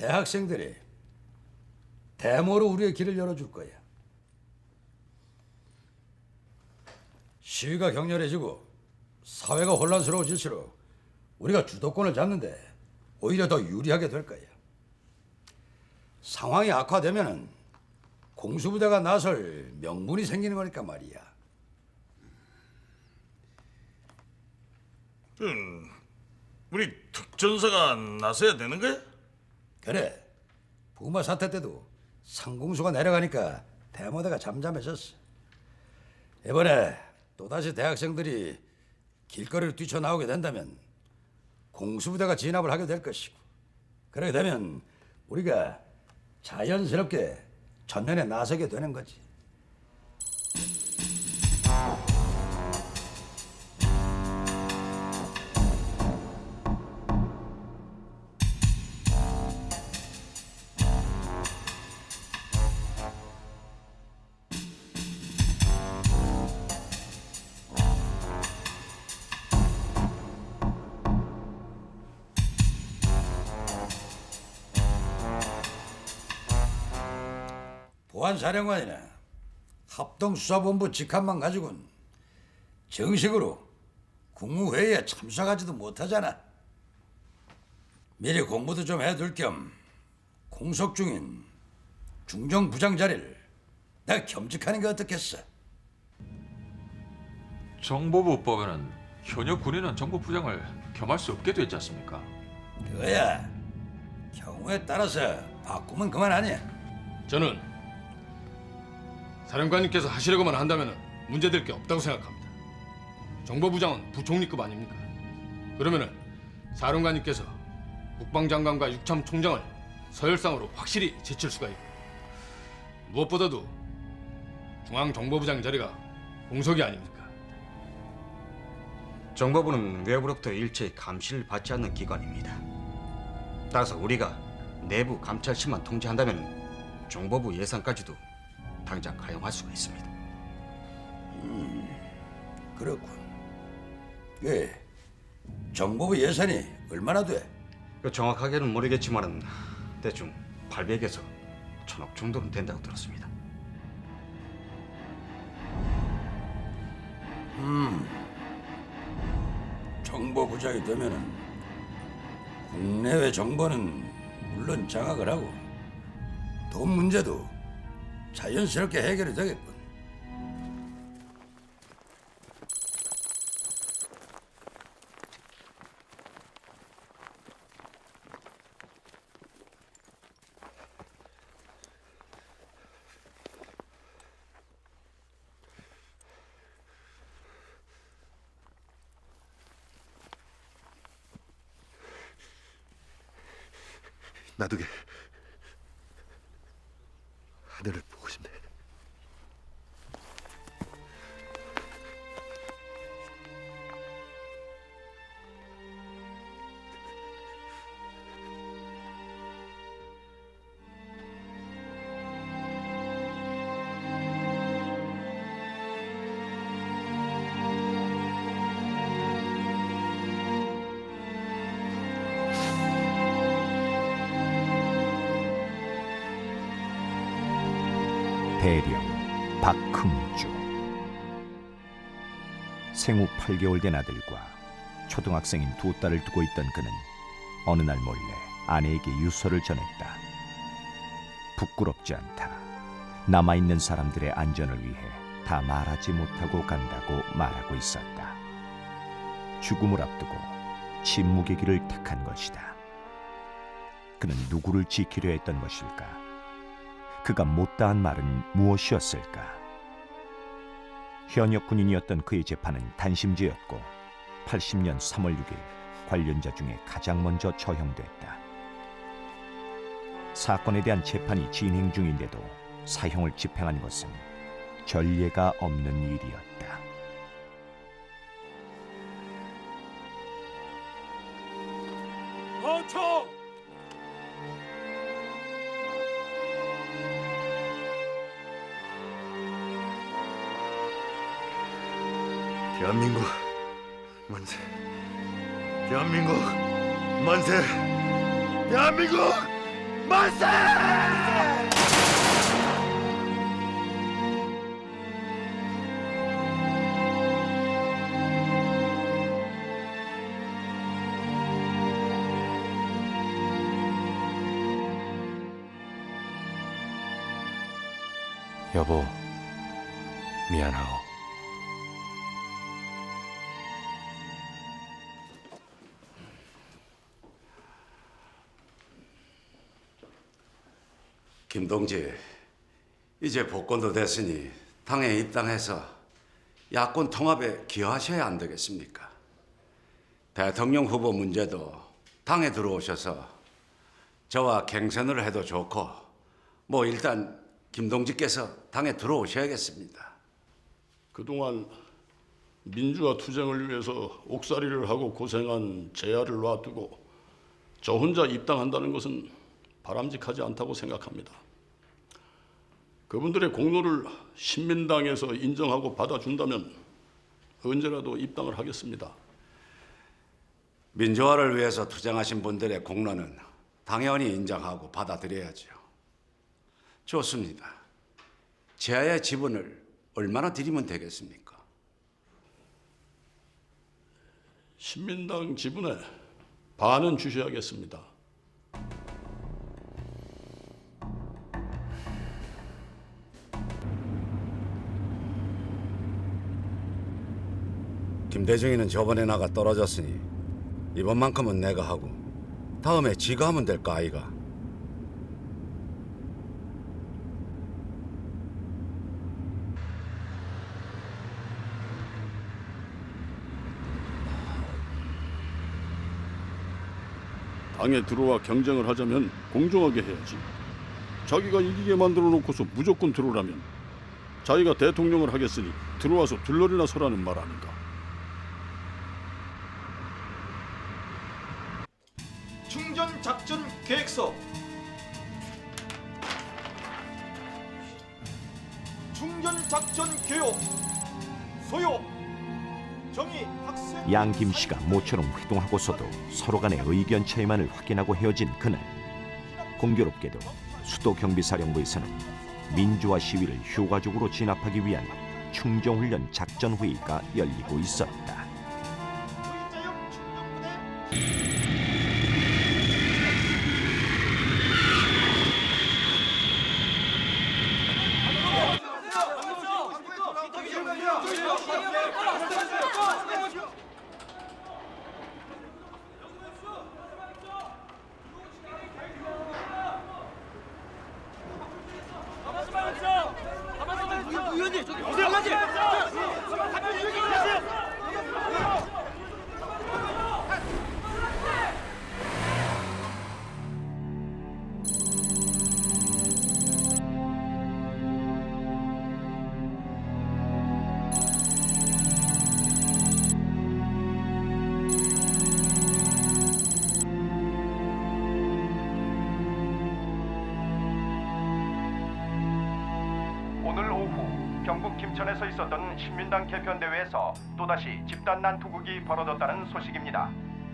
대학생들이 데모로 우리의 길을 열어줄 거야. 시위가 격렬해지고 사회가 혼란스러워질수록 우리가 주도권을 잡는데 오히려 더 유리하게 될 거야. 상황이 악화되면은 공수부대가 나설 명분이 생기는 거니까 말이야. 우리 특전사가 나서야 되는 거야? 그래. 부마 사태 때도 상공수가 내려가니까 대모대가 잠잠해졌어. 이번에 또다시 대학생들이 길거리를 뛰쳐나오게 된다면 공수부대가 진압을 하게 될 것이고, 그렇게 되면 우리가 자연스럽게 전면에 나서게 되는 거지. 보안사령관이나 합동수사본부 직함만 가지고는 정식으로 국무회의에 참석하지도 못하잖아. 미리 공부도 좀 해둘 겸 공석 중인 중정부장 자리를 내가 겸직하는 게 어떻겠어? 정보부법에는 현역 군인은 정보부장을 겸할 수 없게 되지 않습니까? 그거야 경우에 따라서 바꾸면 그만 아니야. 저는 사령관님께서 하시려고만 한다면 문제될 게 없다고 생각합니다. 정보부장은 부총리급 아닙니까? 그러면은 사령관님께서 국방장관과 육참총장을 서열상으로 확실히 제칠 수가 있고, 무엇보다도 중앙정보부장 자리가 공석이 아닙니까? 정보부는 외부로부터 일체의 감시를 받지 않는 기관입니다. 따라서 우리가 내부 감찰실만 통제한다면 정보부 예산까지도 당장 가용할 수가 있습니다. 그렇군. 예, 정보부 예산이 얼마나 돼? 정확하게는 모르겠지만은 대충 800에서 1000억 정도는 된다고 들었습니다. 정보부장이 되면은 국내외 정보는 물론 장악을 하고 돈 문제도 자연스럽게 해결이 되겠군. 나두개 하늘을 보고 싶네. 대령 박흥주. 생후 8개월 된 아들과 초등학생인 두 딸을 두고 있던 그는 어느 날 몰래 아내에게 유서를 전했다. 부끄럽지 않다. 남아있는 사람들의 안전을 위해 다 말하지 못하고 간다고 말하고 있었다. 죽음을 앞두고 침묵의 길을 택한 것이다. 그는 누구를 지키려 했던 것일까? 그가 못다한 말은 무엇이었을까? 현역 군인이었던 그의 재판은 단심제였고 80년 3월 6일 관련자 중에 가장 먼저 처형됐다. 사건에 대한 재판이 진행 중인데도 사형을 집행한 것은 전례가 없는 일이었다. 어청! 대한민국 만세! 대한민국 만세! 대한민국 여보, 미안하오. 김동지, 이제 복권도 됐으니 당에 입당해서 야권 통합에 기여하셔야 안 되겠습니까? 대통령 후보 문제도 당에 들어오셔서 저와 갱선을 해도 좋고 뭐 일단 김동지께서 당에 들어오셔야겠습니다. 그동안 민주화 투쟁을 위해서 옥살이를 하고 고생한 재야를 놔두고 저 혼자 입당한다는 것은 바람직하지 않다고 생각합니다. 그분들의 공로를 신민당에서 인정하고 받아준다면 언제라도 입당을 하겠습니다. 민주화를 위해서 투쟁하신 분들의 공로는 당연히 인정하고 받아들여야죠. 좋습니다. 제야의 지분을 얼마나 드리면 되겠습니까? 신민당 지분의 반은 주셔야겠습니다. 김대중이는 저번에 나가 떨어졌으니 이번만큼은 내가 하고 다음에 지가 하면 될까 아이가? 당에 들어와 경쟁을 하자면 공정하게 해야지. 자기가 이기게 만들어 놓고서 무조건 들어오라면 자기가 대통령을 하겠으니 들어와서 들러리나 서라는 말 아닌가. 충전 작전 계획서. 충전 작전 교육. 소요. 정의 학생. 양 김씨가 모처럼 회동하고서도 서로 간의 의견 차이만을 확인하고 헤어진 그날, 공교롭게도 수도 경비사령부에서는 민주화 시위를 효과적으로 진압하기 위한 충정훈련 작전 회의가 열리고 있었다. 의자역 충전부대. 오늘 오후 경북 김천에서 있었던 신민당 개편대회에서 또다시 집단 난투극이 벌어졌다는 소식입니다.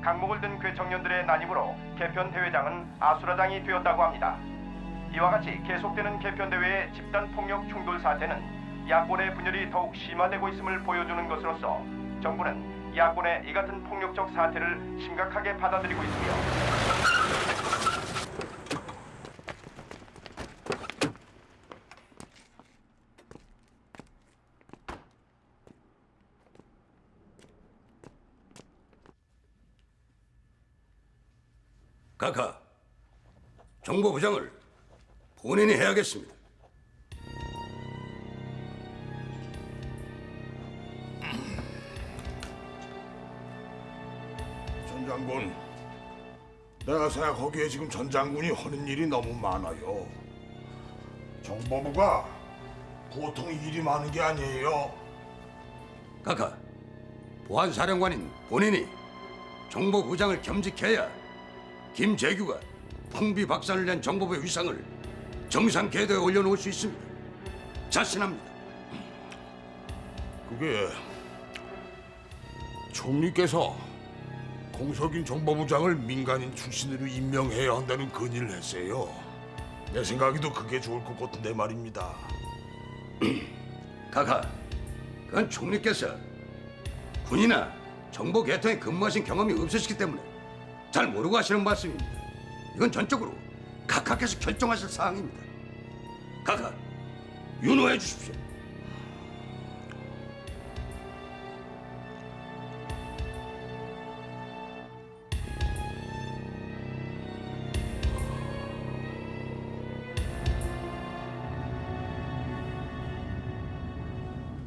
강목을 든 괴청년들의 난입으로 개편대회장은 아수라장이 되었다고 합니다. 이와 같이 계속되는 개편대회의 집단 폭력 충돌 사태는 야권의 분열이 더욱 심화되고 있음을 보여주는 것으로서 정부는 야권의 이 같은 폭력적 사태를 심각하게 받아들이고 있으며 각하, 정보부장을 본인이 해야겠습니다. 전 장군, 내가 생각하기에 지금 전 장군이 하는 일이 너무 많아요. 정보부가 보통 일이 많은 게 아니에요. 각하, 보안사령관인 본인이 정보부장을 겸직해야 김재규가 풍비박산을 낸 정보부의 위상을 정상 궤도에 올려놓을 수 있습니다. 자신합니다. 그게 총리께서 공석인 정보부장을 민간인 출신으로 임명해야 한다는 건의를 했어요. 내 생각에도 그게 좋을 것 같은데 말입니다. 카카, 그건 총리께서 군이나 정보 계통에 근무하신 경험이 없으시기 때문에 잘 모르고 하시는 말씀입니다. 이건 전적으로 카카께서 결정하실 사항입니다. 카카, 윤호해 주십시오.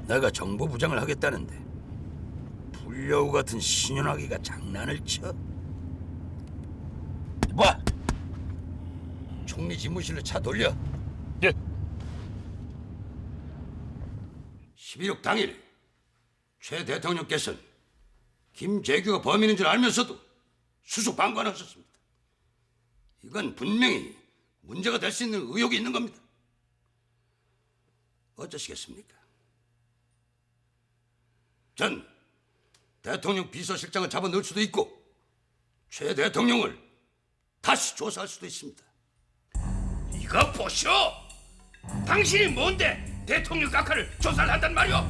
내가 정보부장을 하겠다는데 불려우 같은 신현아기가 장난을 쳐? 봐! 총리 집무실로 차 돌려. 예. 11억 당일 최 대통령께서는 김재규가 범인인 줄 알면서도 수속 방관하셨습니다. 이건 분명히 문제가 될 수 있는 의혹이 있는 겁니다. 어쩌시겠습니까? 전 대통령 비서실장을 잡아넣을 수도 있고 최 대통령을 다시 조사할 수도 있습니다. 이거 보시오! 당신이 뭔데 대통령 각하를 조사를 한단 말이오?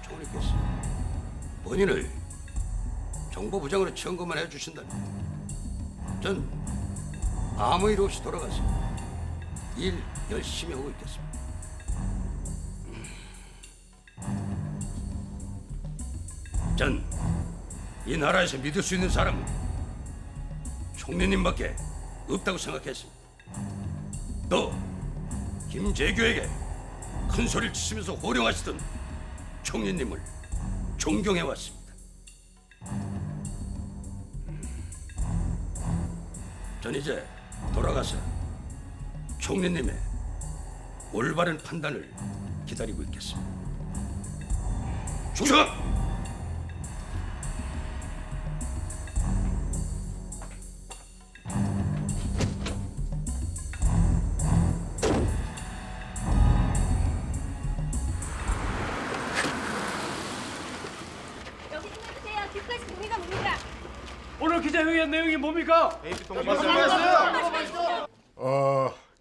총리께서 본인을 정보부장으로 청구만 해주신다면 전 아무 일 없이 돌아가서 일 열심히 하고 있겠습니다. 전 이 나라에서 믿을 수 있는 사람은 총리님밖에 없다고 생각했습니다. 또 김재규에게 큰 소리를 치시면서 호령하시던 총리님을 존경해왔습니다. 전 이제 돌아가서 총리님의 올바른 판단을 기다리고 있겠습니다. 충성! 오늘 기자회견 내용이 뭡니까?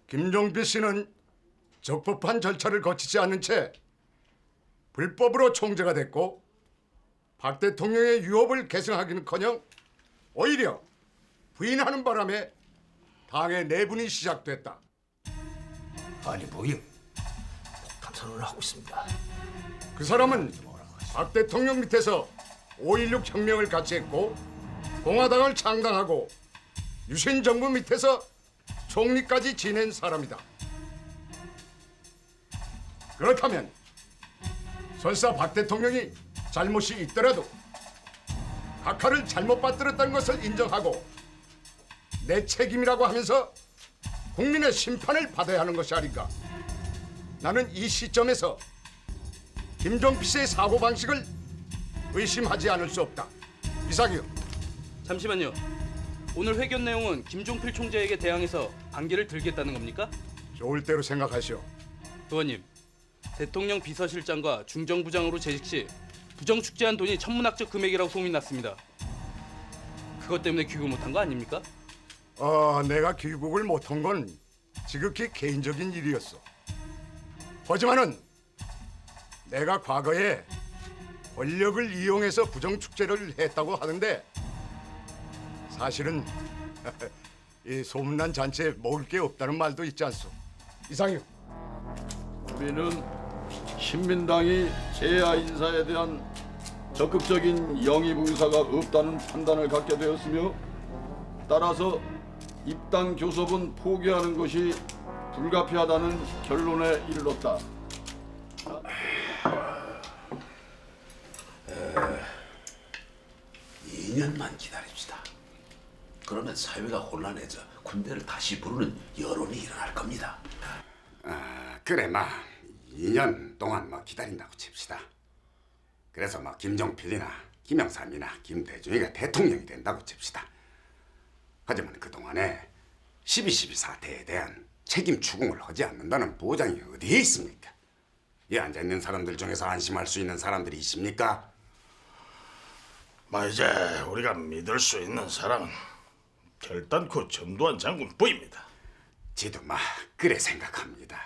김종필 씨는 적법한 절차를 거치지 않은 채 불법으로 총재가 됐고 박 대통령의 유업을 계승하기는커녕 오히려 부인하는 바람에 당의 내분이 시작됐다. 아니 뭐요? 폭탄 선언을 하고 있습니다. 그 사람은 박 대통령 밑에서 5.16 혁명을 같이 했고 공화당을 창당하고 유신 정부 밑에서 총리까지 지낸 사람이다. 그렇다면 설사 박 대통령이 잘못이 있더라도 각하를 잘못 받들었다는 것을 인정하고 내 책임이라고 하면서 국민의 심판을 받아야 하는 것이 아닌가. 나는 이 시점에서 김종필 씨의 사고방식을 의심하지 않을 수 없다. 이상이요. 잠시만요. 오늘 회견 내용은 김종필 총재에게 대항해서 반기를 들겠다는 겁니까? 좋을 대로 생각하시오. 의원님, 대통령 비서실장과 중정부장으로 재직 시 부정축제한 돈이 천문학적 금액이라고 소문이 났습니다. 그것 때문에 귀국 못한 거 아닙니까? 내가 귀국을 못한 건 지극히 개인적인 일이었어. 하지만은 내가 과거에 권력을 이용해서 부정축제를 했다고 하는데 사실은 이 소문난 잔치에 먹을 게 없다는 말도 있지 않소. 이상이요. 우리는 신민당이 재야 인사에 대한 적극적인 영입 의사가 없다는 판단을 갖게 되었으며 따라서 입당 교섭은 포기하는 것이 불가피하다는 결론에 이르렀다. 2년만 기다립시다. 그러면 사회가 혼란해져 군대를 다시 부르는 여론이 일어날 겁니다. 그래 2년 동안 기다린다고 칩시다. 그래서 김종필이나 김영삼이나 김대중이가 대통령이 된다고 칩시다. 하지만 그동안에 12.12 사태에 대한 책임 추궁을 하지 않는다는 보장이 어디에 있습니까? 이 앉아있는 사람들 중에서 안심할 수 있는 사람들이 있습니까? 이제 우리가 믿을 수 있는 사람은 결단코 전두환 장군뿐입니다. 지도 막 그래 생각합니다.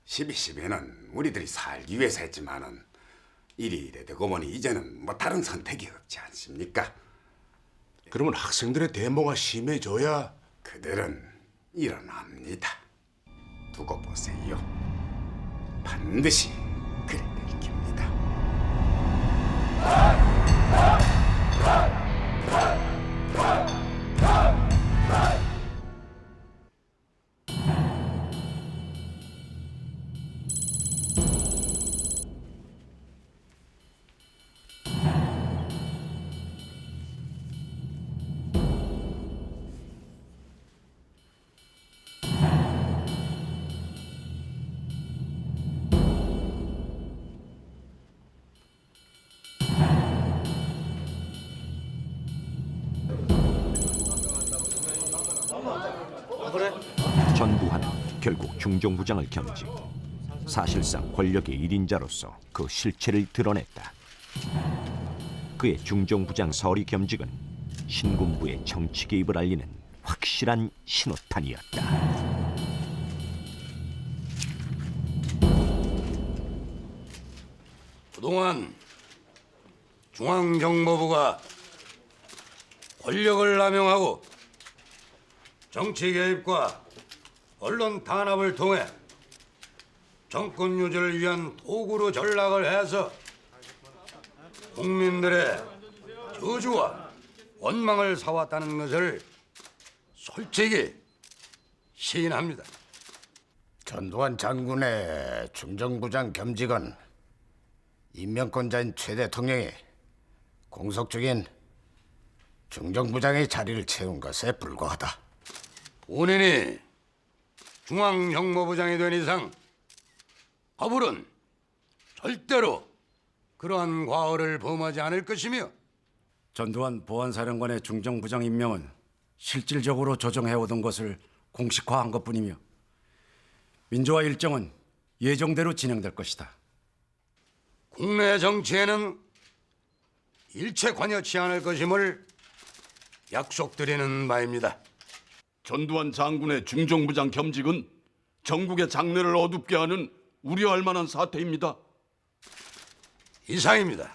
12.12는 우리들이 살기 위해서 했지만은 이리 되고 보니 이제는 뭐 다른 선택이 없지 않습니까? 그러면 학생들의 데모가 심해져야 그들은 일어납니다. 두고 보세요. 반드시 그래 될 겁니다. 전두환은 결국 중정부장을 겸직, 사실상 권력의 1인자로서 그 실체를 드러냈다. 그의 중정부장 서리 겸직은 신군부의 정치 개입을 알리는 확실한 신호탄이었다. 그동안 중앙정보부가 권력을 남용하고 정치 개입과 언론 탄압을 통해 정권 유지를 위한 도구로 전락을 해서 국민들의 저주와 원망을 사왔다는 것을 솔직히 시인합니다. 전두환 장군의 중정부장 겸직은 임명권자인 최 대통령이 공석적인 중정부장의 자리를 채운 것에 불과하다. 본인이 중앙정보부장이 된 이상 아불은 절대로 그러한 과오를 범하지 않을 것이며, 전두환 보안사령관의 중정부장 임명은 실질적으로 조정해오던 것을 공식화한 것뿐이며 민주화 일정은 예정대로 진행될 것이다. 국내 정치에는 일체 관여치 않을 것임을 약속드리는 바입니다. 전두환 장군의 중정부장 겸직은 전국의 장래를 어둡게 하는 우려할 만한 사태입니다. 이상입니다.